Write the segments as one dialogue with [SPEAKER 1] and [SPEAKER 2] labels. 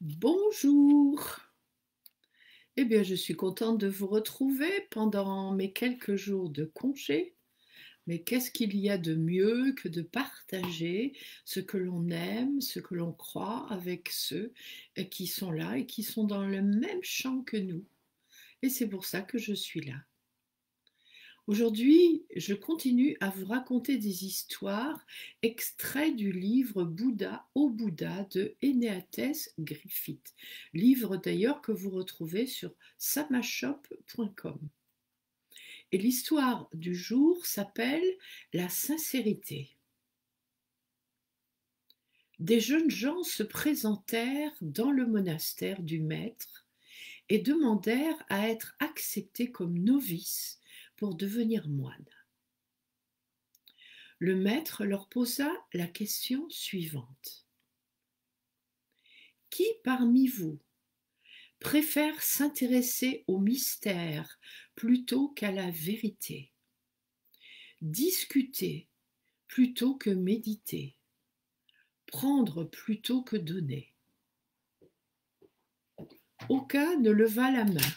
[SPEAKER 1] Bonjour. Eh bien, je suis contente de vous retrouver pendant mes quelques jours de congé. Mais qu'est-ce qu'il y a de mieux que de partager ce que l'on aime, ce que l'on croit avec ceux qui sont là et qui sont dans le même champ que nous. Et c'est pour ça que je suis là. Aujourd'hui, je continue à vous raconter des histoires extraits du livre Bouddha au Bouddha de Eneates Griffith, livre d'ailleurs que vous retrouvez sur samashop.com. Et l'histoire du jour s'appelle La sincérité. Des jeunes gens se présentèrent dans le monastère du maître et demandèrent à être acceptés comme novices pour devenir moines. Le maître leur posa la question suivante. Qui parmi vous préfère s'intéresser au mystère plutôt qu'à la vérité, discuter plutôt que méditer, prendre plutôt que donner? Aucun ne leva la main.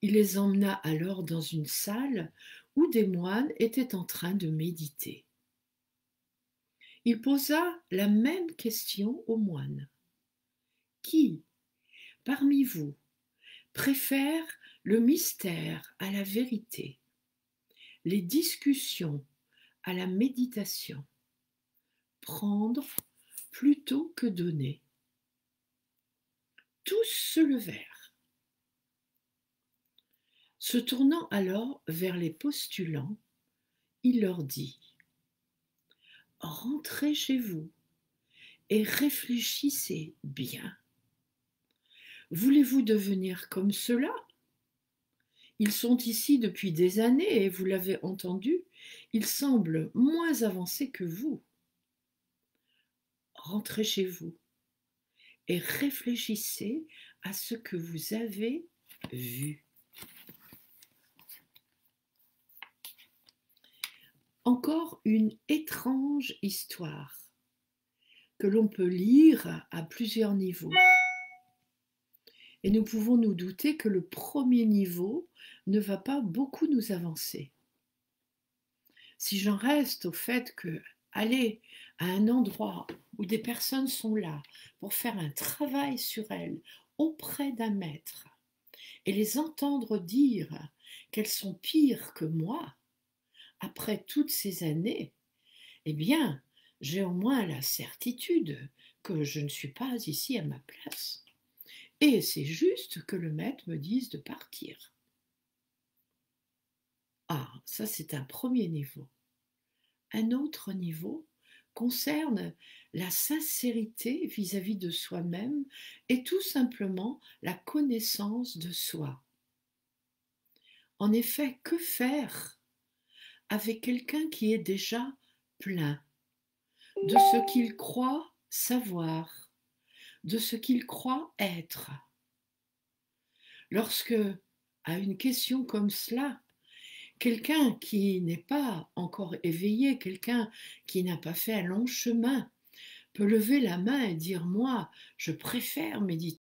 [SPEAKER 1] Il les emmena alors dans une salle où des moines étaient en train de méditer. Il posa la même question aux moines. Qui, parmi vous, préfère le mystère à la vérité, les discussions à la méditation, prendre plutôt que donner? Tous se levèrent. Se tournant alors vers les postulants, il leur dit : « Rentrez chez vous et réfléchissez bien. Voulez-vous devenir comme cela ? Ils sont ici depuis des années et vous l'avez entendu, ils semblent moins avancés que vous. Rentrez chez vous et réfléchissez à ce que vous avez vu. » Encore une étrange histoire que l'on peut lire à plusieurs niveaux. Et nous pouvons nous douter que le premier niveau ne va pas beaucoup nous avancer. Si j'en reste au fait que aller à un endroit où des personnes sont là pour faire un travail sur elles auprès d'un maître et les entendre dire qu'elles sont pires que moi après toutes ces années, eh bien, j'ai au moins la certitude que je ne suis pas ici à ma place. Et c'est juste que le maître me dise de partir. Ah, ça c'est un premier niveau. Un autre niveau concerne la sincérité vis-à-vis de soi-même et tout simplement la connaissance de soi. En effet, que faire avec quelqu'un qui est déjà plein de ce qu'il croit savoir, de ce qu'il croit être? Lorsque, à une question comme cela, quelqu'un qui n'est pas encore éveillé, quelqu'un qui n'a pas fait un long chemin, peut lever la main et dire : « Moi, je préfère méditer